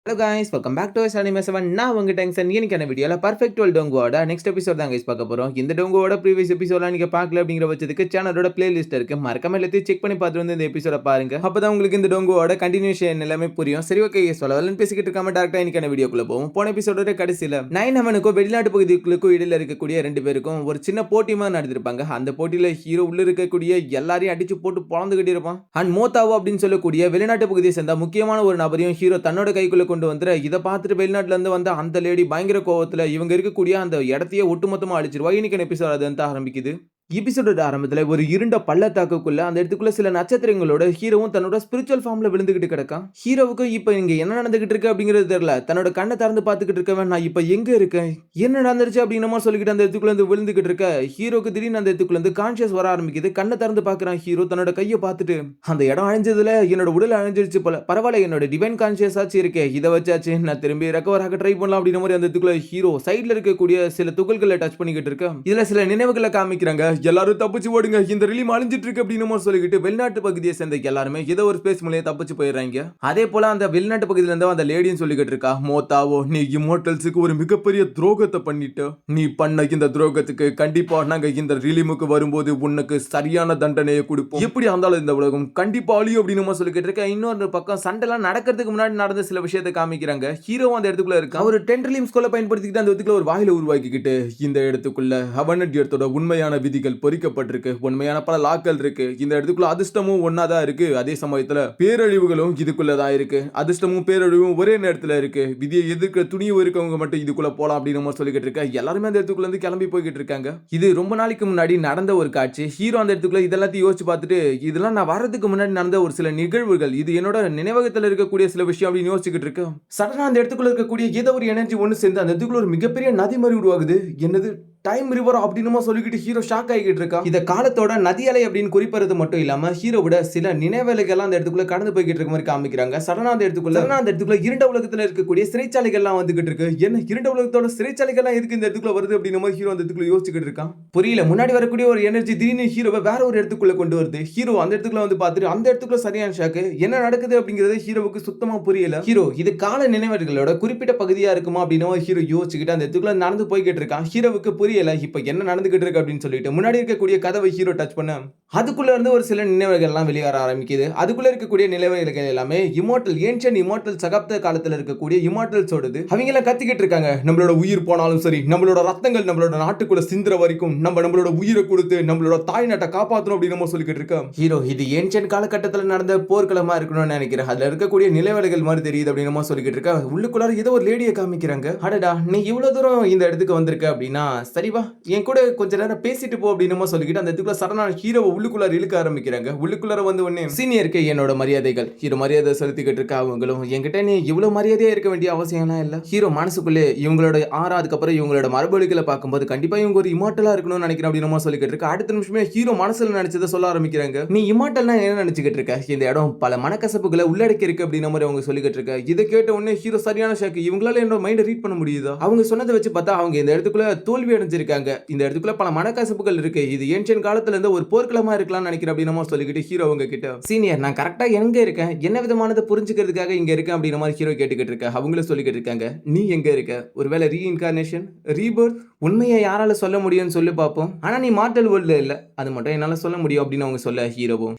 Hello guys, welcome back to anime 7. நான் உங்க டென்ஷன். இன்னைக்கான வீடியோல பர்ஃபெக்ட் வேர்ல்ட் டோங்கோட நெக்ஸ்ட் எபிசோட் தான் கைஸ் பார்க்க போறோம். இந்த டோங்கோட ப்ரீவியஸ் எபிசோட்லாம் நீங்க பார்க்கல அப்படிங்கிற பட்சத்துக்கு சேனலோட பிளேலிஸ்ட் இருக்கு. மறக்காம எல்லாத்தையும் செக் பண்ணி பார்த்துட்டு வந்து இந்த எபிசோட பாருங்க. அப்பதான் உங்களுக்கு இந்த டோங்கோட கண்டினியூஷன் எல்லாமே புரியும். சரி, ஓகே, சொல்லலன்னு பேசிக்கிட்டு இருக்காம டேரக்டா இன்னைக்கான வீடியோக்குள்ள போவோம். போன எபிசோடோட கடைசியில 9 அவனுக்கும் வெளிநாட்டு பகுதிகளுக்கும் இடையில இருக்கக்கூடிய ரெண்டு பேருக்கும் ஒரு சின்ன போட்டி மாதிரி நடத்திருப்பாங்க. அந்த போட்டியில ஹீரோ உள்ள இருக்கக்கூடிய எல்லாரையும் அடிச்சு போட்டு பொழந்துகிட்டு இருப்பான். அண்ட் மோத்தாவோ அப்படின்னு சொல்லக்கூடிய வெளிநாட்டு பகுதியை சேர்ந்த முக்கியமான ஒரு நபரையும் ஹீரோ தன்னோட கைக்குள்ள கொண்டு வந்துற இதை பார்த்துட்டு வெளிநாட்டுல இருந்து வந்த அந்த லேடி பயங்கர கோவத்துல இவங்க இருக்கக்கூடிய அந்த இடத்தையே ஒட்டுமொத்தமா அழிச்சிருவா. இன்னைக்கு எபிசோட் அது வந்து ஆரம்பிக்குது. எபிசோடோட ஆரம்பத்துல ஒரு இருண்ட பள்ளத்தாக்குள்ள அந்த இடத்துக்குள்ள சில நட்சத்திரங்களோட ஹீரோவும் தன்னோட ஸ்பிரிச்சுவல் ஃபார்ம்ல விழுந்துகிட்டு கிடக்கான். ஹீரோவுக்கு இப்ப இங்க என்ன நடந்துகிட்டு இருக்கு அப்படிங்கிறது தெரியல. தன்னோட கண்ணை திறந்து பார்த்துக்கிட்டு இருக்கவன் நான் இப்ப எங்க இருக்கேன், என்ன நடந்துருச்சு அப்படின்னு சொல்லிக்கிட்டு அந்த இடத்துக்குள்ள இருந்து விழுந்துகிட்டு இருக்க ஹீரோக்கு திடீர்னு அந்த இடத்துக்குள்ள இருந்து கான்சியஸ் வர ஆரம்பிக்குது. கண்ணை திறந்து பாக்குறான் ஹீரோ. தன்னோட கையை பார்த்துட்டு அந்த இடம் அழிஞ்சதுல என்னோட உடல் அழிஞ்சிருச்சு போல, பரவாயில்ல என்னோட டிவைன் கான்சியஸ் ஆச்சு இருக்கே, இதை வச்சாச்சு நான் திரும்பி ரெக்கவர் ஆக ட்ரை பண்ணலாம் அப்படின்ற மாதிரி அந்த இடத்துக்குள்ள ஹீரோ சைட்ல இருக்கக்கூடிய சில துகள்களை டச் பண்ணிக்கிட்டு இருக்க இதுல சில நினைவுகளை காமிக்கிறாங்க. எல்லாரும் தப்பிச்சு ஓடுங்க, இந்த ரிலீம் அழிஞ்சிட்டு இருக்கு அப்படின்னு சொல்லிக்கிட்டு வெளிநாட்டு பகுதியை சேர்ந்த எல்லாருமே ஏதோ ஒரு ஸ்பேஸ் மூலையே தப்பிச்சு போயிடுறாங்க. அதே போல அந்த வெளிநாட்டு பகுதியில இருந்து அந்த லேடின்னு சொல்லிக்கிட்டு இருக்கா, மோத்தாவோ நீ இம்மோர்டல்ஸுக்கு ஒரு மிகப்பெரிய துரோகத்தை பண்ணிட்டு, நீ பண்ண இந்த துரோகத்துக்கு கண்டிப்பா நாங்க இந்த ரிலீமுக்கு வரும்போது உனக்கு சரியான தண்டனையை கொடுப்போம், எப்படி இருந்தாலும் இந்த உலகம் கண்டிப்பா அழியும் அப்படின்னு சொல்லிக்கிட்டு இருக்க. இன்னொரு பக்கம் சண்டைலாம் நடக்கிறதுக்கு முன்னாடி நடந்த சில விஷயத்தை காமிக்கிறாங்க. ஹீரோ அந்த இடத்துக்குள்ள இருக்கு. அவர் 10 ரிலீம் ஸ்கோல பயன்படுத்திக்கிட்டு அந்த இடத்துக்குள்ள ஒரு வாயில உருவாக்கிக்கிட்டு இந்த இடத்துக்குள்ள அவனடியத்தோட உண்மையான விதிகள் பொறிக்கப்பட்டிருக்கு, உண்மையான பல லாக்கள் இருக்கு, இந்த இடத்துக்குள்ள அதிர்ஷ்டமும் ஒன்னாதான் இருக்கு, அதே சமயத்துல பேரழிவுகளும் இதுக்குள்ளதான் இருக்கு, அதிர்ஷ்டமும் பேரழிவும் ஒரே நேரத்துல இருக்கு, விதியை எதிர்க்கிற துணிவு இருக்கவங்க மட்டும் இதுக்குள்ள போலாம் அப்படின்னு சொல்லிக்கிட்டு இருக்க. எல்லாருமே அந்த இடத்துக்குள்ள இருந்து கிளம்பி போய்கிட்டு இருக்காங்க. இது ரொம்ப நாளைக்கு முன்னாடி நடந்த ஒரு காட்சி. ஹீரோ அந்த இடத்துக்குள்ள இதெல்லாத்தையும் யோசிச்சு பார்த்துட்டு இதெல்லாம் நான் வர்றதுக்கு முன்னாடி நடந்த ஒரு சில நிகழ்வுகள், இது என்னோட நினைவகத்தில் இருக்கக்கூடிய சில விஷயம் அப்படின்னு யோசிச்சுக்கிட்டு இருக்கு. சடனா அந்த இடத்துக்குள்ள இருக்கக்கூடிய ஏதோ ஒரு எனர்ஜி ஒன்று சேர்ந்து அந்த இடத்துக்குள்ள ஒரு மிகப்பெரிய நதி மாதிரி உருவாகுது. என்னது டைம் ரிவர் அப்படின்னு சொல்லிக்கிட்டு ஹீரோ ஷாக் ஆகிட்டு இருக்கா. இத காலத்தோட நதி அலை அப்படின்னு குறிப்பிடுறது மட்டும் இல்லாம ஹீரோவோட சில நினைவேலைகள் அந்த இடத்துக்குள்ள கடந்து போய்கிட்டு இருக்க மாதிரி காமிக்கிறாங்க. சடனா அந்த இடத்துக்குள்ள இருண்ட உலகத்துல இருக்கக்கூடிய சிறைச்சாலைகள் எல்லாம் வந்துகிட்டு இருக்கு. என்ன இருண்ட உலகத்தோட சிறைச்சாலைகள் எல்லாம் எதுக்கு இந்த இடத்துக்குள்ள வருது அப்படின்னு ஹீரோ அந்த இடத்துக்குள்ள யோசிச்சுக்கிட்டு இருக்கான். புரியல. முன்னாடி வரக்கூடிய ஒரு எனர்ஜி திடீர்னு ஹீரோவை வேற ஒரு இடத்துக்குள்ள கொண்டு வருது. ஹீரோ அந்த இடத்துக்குள்ள வந்து பார்த்துட்டு அந்த இடத்துக்குள்ள சரியான ஷாக்கு. என்ன நடக்குது அப்படிங்கிறது ஹீரோவுக்கு சுத்தமா புரியல. ஹீரோ இது கால நினைவுகளோட குறிப்பிட்ட பகுதியா இருக்குமா அப்படின்னு ஹீரோ யோசிச்சுக்கிட்டு அந்த இடத்துக்குள்ள நடந்து போய்கிட்டு இருக்கான். ஹீரோவுக்கு புரியல இப்ப என்ன நடந்துகிட்டு இருக்கு அப்படின்னு சொல்லிட்டு முன்னாடி இருக்கக்கூடிய கதவை ஹீரோ டச் பண்ண அதுக்குள்ள இருந்து ஒரு சில நினைவுகள் எல்லாம் வெளியே வர ஆரம்பிக்குது. அதுக்குள்ள இருக்கக்கூடிய நினைவுகள் எல்லாமே இம்மோர்டல் ஏன்ஷியன்ட் இம்மோர்டல் சகாப்த காலத்துல இருக்கக்கூடிய இம்மோர்டல்ஸோடது. அவங்க எல்லாம் கத்திக்கிட்டு இருக்காங்க, நம்மளோட உயிர் போனாலும் சரி, நம்மளோட ரத்தங்கள் நம்மளோட நாட்டுக்குள்ள சிந்துற வரைக்கும் நம்மளோட உயிரை கொடுத்து நம்மளோட தாய் நாட்டை காப்பாற்றணும் அப்படின்னு சொல்லிக்கிட்டு இருக்கோம். ஹீரோ இது ஏன்ஷியன்ட் காலகட்டத்தில் நடந்த போர்க்களமா இருக்கணும்னு நினைக்கிறேன். அதுல இருக்கக்கூடிய நிலைவலைகள் மாதிரி தெரியுது அப்படின்னு சொல்லிக்கிட்டு இருக்க. உள்ளுக்குள்ளார ஏதோ ஒரு லேடியை காமிக்கிறாங்க. அடடா, நீ இவ்வளவு தூரம் இந்த இடத்துக்கு வந்திருக்க அப்படின்னா சரிவா என் கூட கொஞ்ச நேரம் பேசிட்டு போ அப்படின்னு சொல்லிக்கிட்டு அந்த இடத்துக்குள்ள சடனா ஹீரோவை உள்ளுக்குள்ளார இழுக்க ஆரம்பிக்கிறாங்க. உள்ளுக்குள்ளார வந்து உடனே சீனியருக்கு என்னோட மரியாதைகள், ஹீரோ மரியாதை செலுத்திக்கிட்டு இருக்க. அவங்களும் என்கிட்ட நீ இவ்வளவு மரியாதையா இருக்க வேண்டிய அவசியம்லாம் இல்ல. ஹீரோ மனசுக்குள்ளே இவங்களோட ஆறாவதுக்கு அப்புறம் இவங்களோட மரபொழிகளை பார்க்கும்போது கண்டிப்பா இவங்க ஒரு இமார்டலா இருக்கணும்னு நினைக்கிறேன் அப்படின்னு சொல்லிக்கிட்டு இருக்க. அடுத்த நிமிஷமே ஹீரோ மனசுல நினைச்சதை சொல்ல ஆரம்பிக்கிறாங்க. நீ இமார்டல்னா என்ன நினைச்சுக்கிட்டு இருக்க, இந்த இடம் பல மனக்கசப்புகளை உள்ளடக்கி இருக்கு அப்படின்னு மாதிரி அவங்க சொல்லிக்கிட்டு இருக்க. இதை கேட்ட உடனே ஹீரோ சரியான ஷாக்கு. இவங்களால என்னோட மைண்டை ரீட் பண்ண முடியுதா? அவங்க சொன்னதை வச்சு பார்த்தா அவங்க இந்த இடத்துக்குள்ள தோல்வி அடைஞ்சிருக்காங்க. இந்த இடத்துக்குள்ள பல மனக்கசப்புகள் இருக்கு. இது ஏன்ஷியன்ட் காலத்துல இருந்து ஒரு போர்க்களமா இருக்கலாம்னு நினைக்கிறேன் அப்படின்னு சொல்லிக்கிட்டு ஹீரோ அவங்க கிட்ட சீனியர் நான் கரெக்டா எங்க இருக்கேன், என்ன விதமானதை புரிஞ்சுக்கிறதுக்காக இங்க இருக்கேன் அப்படின்னு மாதிரி ஹீரோ கேட்டுக்கிட்டு இருக்க. அவங்களும் சொல்லிக்கிட்டு இருக்காங்க, நீ எங்க இருக்க, ஒருவேளை ரீஇன்கார்னேஷன் ரீபர்த், உண்மையை யாரால சொல்ல முடியும்னு சொல்லி பார்ப்போம். ஆனா நீ மார்டல் வேர்ல்ட்ல இல்ல, அது மட்டும் என்னால சொல்ல முடியும் அப்படின்னு அவங்க சொல்ல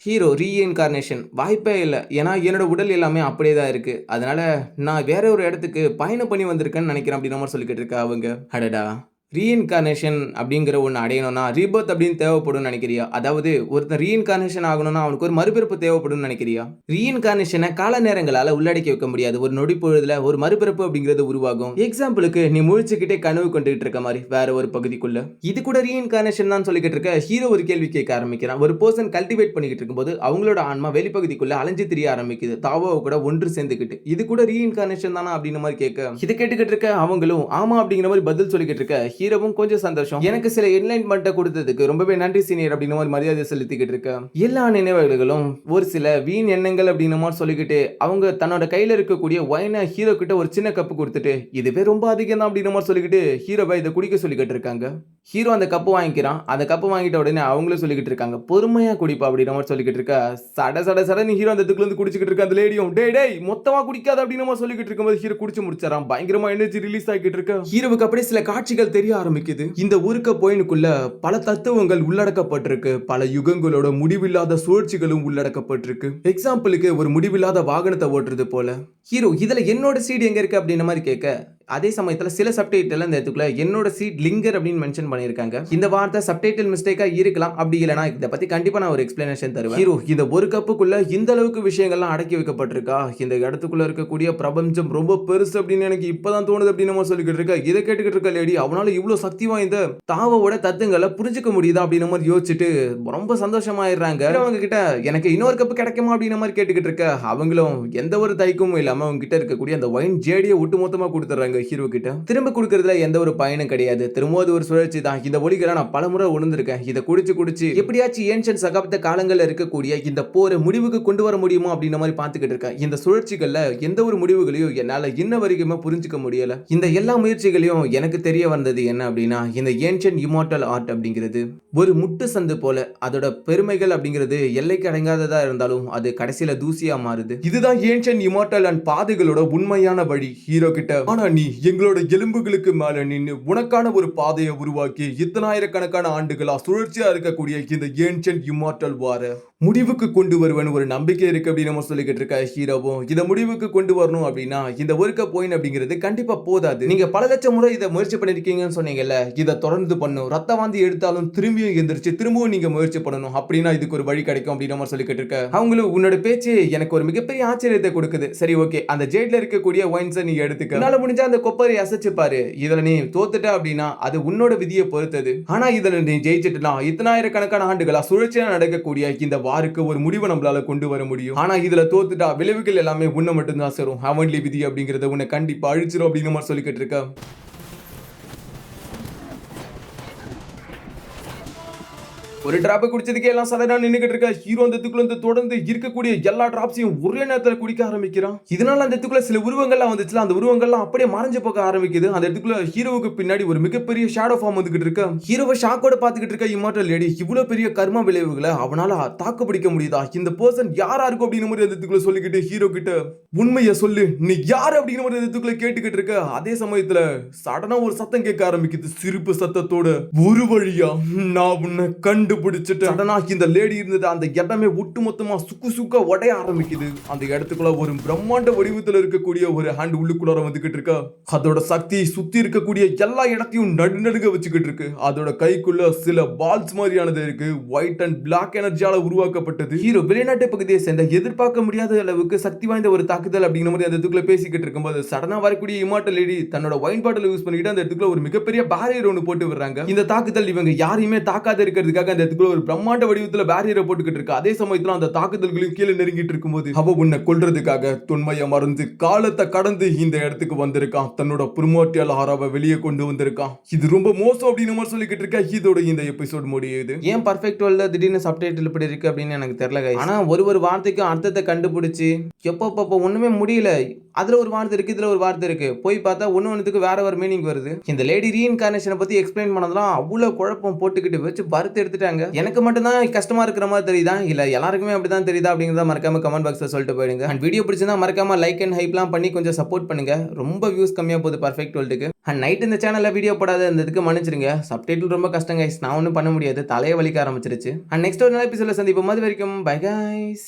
ஹீரோ ரீஇன்கார்னேஷன் வாய்ப்பே இல்லை, ஏன்னா என்னோட உடல் எல்லாமே அப்படியே தான் இருக்கு, அதனால நான் வேற ஒரு இடத்துக்கு பயணம் பண்ணி வந்திருக்கேன்னு நினைக்கிறேன் அப்படின்னு மாதிரி சொல்லிக்கிட்டு இருக்க. அவங்க அடடா, ரீஇன்கார்னேஷன் அப்படிங்கிற ஒன்று அடையணும்னா ரீபர்த் அப்படின்னு தேவைப்படும் நினைக்கிறியா? அதாவது ஒருத்தர் ரீஇன்கார்னேஷன் ஆகணும்னா அவனுக்கு ஒரு மறுபிறப்பு தேவைப்படும் நினைக்கிறியா? ரீஇன்கார்னேஷனை கால நேரங்களால உள்ளடக்கி வைக்க முடியாது. ஒரு நொடி பொழுதுல ஒரு மறுபிறப்பு அப்படிங்கிறது உருவாகும். எக்ஸாம்பிளுக்கு நீ முழிச்சுக்கிட்டே கனவு கொண்டுகிட்டு இருக்க மாதிரி வேற ஒரு பகுதிக்குள்ள, இது கூட ரீஇன்கார்னேஷன் தான் சொல்லிக்கிட்டு இருக்க. ஹீரோ ஒரு கேள்வி கேட்க ஆரம்பிக்கிறான். ஒரு பர்சன் கல்டிவேட் பண்ணிக்கிட்டு இருக்கும்போது அவங்களோட ஆன்மா வெளிப்பகுதிக்குள்ள அலைஞ்சு திரிய ஆரம்பிக்குது, தாவோவை கூட ஒன்று சேர்ந்துக்கிட்டு, இது கூட ரீஇன்கார்னேஷன் தானா அப்படின்னு மாதிரி கேட்க. இதை கேட்டுக்கிட்டு இருக்க அவங்களும் ஆமா அப்படிங்கிற மாதிரி பதில் சொல்லிக்கிட்டு இருக்க. ஹீரோவும் கொஞ்சம் சந்தோஷம். எனக்கு சில என்லைன்மெண்ட்டை கொடுத்ததுக்கு ரொம்பவே நன்றி சீனியர் அப்படின்ற மாதிரி மரியாதை செலுத்திக்கிட்டு இருக்க. எல்லா நினைவுகளும் ஒரு சில வீண் எண்ணங்கள் அப்படின்ற மாதிரி சொல்லிக்கிட்டு அவங்க தன்னோட கையில இருக்கக்கூடிய ஒயினை ஹீரோ கிட்ட ஒரு சின்ன கப்பு கொடுத்துட்டு இதுவே ரொம்ப அதிகம் தான் அப்படின்ற மாதிரி சொல்லிக்கிட்டு ஹீரோவை இதை குடிக்க சொல்லிக்கிட்டு இருக்காங்க. ஹீரோ அந்த கப்பு வாங்கிக்கிறான். அந்த கப்பு வாங்கிட்ட உடனே அவங்களும் சொல்லிக்கிட்டு இருக்காங்க பொறுமையா குடிப்பா அப்படின்ற மாதிரி சொல்லிக்கிட்டு இருக்கா. சட சட சடன்னு ஹீரோ அந்த இதுக்குள்ள இருந்து குடிச்சிட்டு இருக்க. அந்த லேடியும் டேய் மொத்தமா குடிக்காத அப்படின்ற மாதிரி சொல்லிக்கிட்டு இருக்கும்போது ஹீரோ குடிச்சு முடிச்சாராம். பயங்கரமா எனர்ஜி ரிலீஸ் ஆகிட்டு இருக்க. ஹீரோவுக்கு அப்படியே சில காட்சிகள் தெரிய ஆரம்பிக்குது. இந்த ஊருக்கு போயினுக்குள்ள பல தத்துவங்கள் உள்ளடக்கப்பட்டிருக்கு. பல யுகங்களோட முடிவில்லாத சுழற்சிகளும் உள்ளடக்கப்பட்டிருக்கு. எக்ஸாம்பிளுக்கு ஒரு முடிவில்லாத வாகனத்தை ஓட்டுறது போல. ஹீரோ இதுல என்னோட சீட் எங்க இருக்கு அப்படின்ற மாதிரி கேட்க அதே சமயத்தில் சில சப்டைட்டில் இந்த இடத்துக்குள்ள என்னோட சீட் லிங்கர் அப்படின்னு மென்ஷன் பண்ணியிருக்காங்க. இந்த வார்த்தை சப்டைட்டில் மிஸ்டேக்கா இருக்கலாம். அப்படி இல்லைனா இதை பத்தி கண்டிப்பா நான் ஒரு எக்ஸ்பிளனேஷன் தருவேன். ஹீரோ இந்த ஒரு கப்புக்குள்ள இந்த அளவுக்கு விஷயங்கள்லாம் அடக்கி வைக்கப்பட்டிருக்கா. இந்த இடத்துக்குள்ள இருக்கக்கூடிய பிரபஞ்சம் ரொம்ப பெருசு அப்படின்னு எனக்கு இப்பதான் தோணுது அப்படின்னு நம்ம சொல்லிக்கிட்டு இருக்க. இதை கேட்டுக்கிட்டு இருக்க லேடி அவனால இவ்வளவு சக்தி வாய்ந்த தாவோட தத்துவங்களை புரிஞ்சுக்க முடியுதா அப்படின்னு மாதிரி யோசிச்சுட்டு ரொம்ப சந்தோஷமாயிடுறாங்க. அவங்க கிட்ட எனக்கு இன்னொரு கப்பு கிடைக்குமா அப்படின்னு மாதிரி கேட்டுக்கிட்டு இருக்க. அவங்களும் எந்த ஒரு தயக்கமும் இல்லாம அவங்க கிட்ட இருக்கக்கூடிய அந்த ஒயின் ஜேடியை ஒட்டு மொத்தமா கொடுத்துறாங்க. ஹீரோ கிட்ட திரும்ப குடுக்கறதுல எந்த ஒரு பயனும் கிடையாது. திரும்ப ஒரு சுழற்சி தான். இந்த ஒலிகளை நான் பலமுறை உணர்ந்திருக்கேன். இதை குடிச்சு எப்படியாச்சும் ஏன்ஷியன்ட் சகாப்த காலங்கள்ல இருக்கக்கூடிய இந்த போரை முடிவுக்கு கொண்டு வர முடியுமா அப்படின்ற மாதிரி பார்த்துக்கிட்டு இருக்கேன். இந்த சுழற்சிகள்ல எந்த ஒரு முடிவுகளையும் என்னால இன்ன வரைக்குமே புரிஞ்சுக்க முடியல. இந்த எல்லா முயற்சிகளையும் எனக்கு தெரிய வந்தது என்ன அப்படின்னா இந்த ஏன்ஷியன்ட் இமார்டல் ஆர்ட் அப்படிங்கிறது ஒரு முட்டு சந்து போல. அதோட பெருமைகள் அப்படிங்கிறது எல்லைக்கு அடங்காததா இருந்தாலும் அது கடைசியில தூசியா மாறுது. இதுதான் ஏன்ஷியன்ட் இமார்டல் அண்ட் பாதைகளோட உண்மையான வழி ஹீரோ கிட்ட. ஆனா நீ எங்களோட எலும்புகளுக்கு மேல நின்று உனக்கான ஒரு பாதையை உருவாக்கி இத்தனாயிரக்கணக்கான ஆண்டுகளா சுழற்சியா இருக்கக்கூடிய இந்த ஏன்ஷியன்ட் இமார்டல் வார முடிவுக்கு கொண்டு வருவன் ஒரு நம்பிக்கை இருக்கு அப்படின்னு நம்ம சொல்லிக்கிட்டு இருக்க. ஹீரோவும் இதை முடிவுக்கு கொண்டு வரணும் அப்படின்னா இந்த ஒரு கப் ஒயின் அப்படிங்கிறது கண்டிப்பா போதாது. நீங்க பல லட்சம் முறை இதை முயற்சி பண்ணிருக்கீங்கன்னு சொன்னீங்கல்ல. இதை தொடர்ந்து பண்ணும். ரத்த வாந்தி எடுத்தாலும் திரும்பியும் எந்திரிச்சு திரும்பவும் நீங்க முயற்சி பண்ணணும். அப்படின்னா இதுக்கு ஒரு வழி கிடைக்கும் அப்படின்னு நம்ம சொல்லிக்கிட்டு இருக்க. அவங்களும் உன்னோட பேச்சு எனக்கு ஒரு மிகப்பெரிய ஆச்சரியத்தை கொடுக்குது. சரி ஓகே அந்த ஜேட்ல இருக்கக்கூடிய ஒயின்ஸை நீ எடுத்துக்க. உன்னால முடிஞ்ச அந்த கொப்பரை அசைச்சு பாரு. இதுல நீ தோத்துட்ட அப்படின்னா அது உன்னோட விதியை பொறுத்தது. ஆனா இதுல நீ ஜெயிச்சிட்டுனா இத்தனாயிரக்கணக்கான ஆண்டுகளா சுழற்சியா நடக்கக்கூடிய இந்த வாருக்கு ஒரு முடிவை நம்மளால கொண்டு வர முடியும். ஆனா இதுல தோத்துட்டா விளைவுகள் எல்லாமே உன்னை மட்டும் தான் சேரும். அவன்லி விதி அப்படிங்கறத உன்னை கண்டிப்பா அழிச்சிரும் அப்படின்னு மாதிரி சொல்லிக்கிட்டு இருக்க. ஒரு டிராப் குடிச்சதுக்கே எல்லாம் சடனா நின்னுக்கிட்டு இருக்க. ஹீரோ அந்த இடத்துக்குள்ள தொடர்ந்து இருக்கக்கூடிய எல்லா டிராப்ஸையும் ஒரே நேரத்துல குடிக்க ஆரம்பிக்கிறான். இதனால அந்த இடத்துக்குள்ள சில உருவங்கள்லாம் வந்துச்சுல. அந்த உருவங்கள்லாம் அப்படியே மறைஞ்சு போக ஆரம்பிக்குது. அந்த இடத்துக்குள்ள ஹீரோவுக்கு பின்னாடி ஒரு மிகப்பெரிய ஷேடோ ஃபார்ம் வந்துகிட்டு இருக்க. ஹீரோவை ஷாக்கோட பாத்துக்கிட்டு இருக்க இமார்டல் லேடி இவ்வளவு பெரிய கர்ம விளைவுகளை அவனால தாக்கு பிடிக்க முடியுதா? இந்த பர்சன் யாரா இருக்கும் அப்படின்னு மாதிரி அந்த இடத்துக்குள்ள சொல்லிக்கிட்டு ஹீரோ கிட்ட உண்மையை சொல்லு நீ யாரு அப்படின்னு மாதிரி அந்த இடத்துக்குள்ள கேட்டுக்கிட்டு இருக்க. அதே சமயத்துல சடனா ஒரு சத்தம் கேட்க ஆரம்பிக்குது. சிரிப்பு சத்தத்தோட ஒரு வழியா நான் உன்னை கண்டுபிடிச்சிட்டு இந்த லேடி இருந்தது அந்த இடமே ஒட்டு மொத்தமா சுக்கு சுக்கா உடைய ஆரம்பிக்குது. அந்த இடத்துக்குள்ள ஒரு பிரம்மாண்ட வடிவத்துல இருக்கக்கூடிய ஒரு ஹேண்ட் உள்ளுக்குள்ளார வந்துகிட்டு இருக்கா. அதோட சக்தி சுத்தி இருக்கக்கூடிய எல்லா இடத்தையும் நடுநடுங்க வச்சுக்கிட்டு இருக்கு. அதோட கைக்குள்ள சில பால்ஸ் மாதிரியானது இருக்கு. ஒயிட் அண்ட் பிளாக் எனர்ஜியால உருவாக்கப்பட்டது. ஹீரோ வெளிநாட்டு பகுதியை சேர்ந்த எதிர்பார்க்க முடியாத அளவுக்கு சக்தி வாய்ந்த ஒரு தாக்குதல் அப்படிங்கிற மாதிரி அந்த இடத்துக்குள்ள பேசிக்கிட்டு இருக்கும்போது சடனா வரக்கூடிய இமார்டல் லேடி தன்னோட ஒயின் பாட்டில் யூஸ் பண்ணிட்டு அந்த இடத்துக்குள்ள ஒரு மிகப்பெரிய பேரியர் ஒன்று போட்டு விடுறாங்க. இந்த தாக்குதல் இவங்க யாரையுமே தாக்காத இருக்கிறதுக்காக அந்த இடத்துக்குள்ள ஒரு பிரம்மாண்ட வடிவத்துல பேரியரை போட்டுக்கிட்டு இருக்கு. அதே சமயத்துல அந்த தாக்குதல்களையும் கீழே நெருங்கிட்டு இருக்கும்போது அவ உன்னை கொல்றதுக்காக தொன்மையை மறந்து காலத்தை கடந்து இந்த இடத்துக்கு வந்திருக்கான். தன்னோட பிரிமோர்டியல் ஆராவை வெளியே கொண்டு வந்திருக்கான். இது ரொம்ப மோசம் அப்படின்னு சொல்லிக்கிட்டு இருக்க. இதோட இந்த எபிசோட் முடியுது. ஏன் பர்ஃபெக்ட் வேர்ல்ட்ல திடீர்னு சப்டைட்டில் இப்படி இருக்கு அப்படின்னு எனக்கு தெரியல. ஆனா ஒரு வார்த்தைக்கு அர்த்தத்தை கண்டுபிடிச்சு எப்பப்போ ஒண்ணுமே முடியல. அதுல ஒரு வார்த்தை இருக்கு, இதுல ஒரு வார்த்தை இருக்கு. போய் பார்த்தா ஒண்ணுக்கு வேற ஒரு மீனிங் வருது. இந்த லேடி ரீஇன்கார்னேஷனை பத்தி எக்ஸ்பிளைன் பண்ணதெல்லாம் அவ்வளவு குழப்பம் போட்டுக்கிட்டு வச்சு பருத்து எடுத்துட்டாங்க. எனக்கு மட்டும் தான் கஷ்டமா இருக்கிற மாதிரி தெரியுதா இல்ல எல்லாருக்குமே அப்படிதான் தெரியுதா அப்படிங்கறத மறக்காம கமெண்ட் பாக்ஸ்ல சொல்லிட்டு போயிடுங்க. அண்ட் வீடியோ பிடிச்சிருந்தா மறக்காம லைக் அண்ட் ஹைப்லாம் பண்ணி கொஞ்சம் சப்போர்ட் பண்ணுங்க. ரொம்ப வியூஸ் கம்மியா போகுது பர்ஃபெக்ட் வேர்ல்டுக்கு. அண்ட் நைட் இந்த சேனல்ல வீடியோ போடாத இருந்ததுக்கு மன்னிச்சிருங்க. சப்டைட்டில் ரொம்ப கஷ்டம் கைஸ். நான் ஒன்றும் பண்ண முடியாது. தலையை வலிக்க ஆரம்பிச்சிருச்சு. அண்ட் நெக்ஸ்ட் ஒரு நல்ல எபிசோட்ல சந்திப்போம். அது வரைக்கும் பை கைஸ்.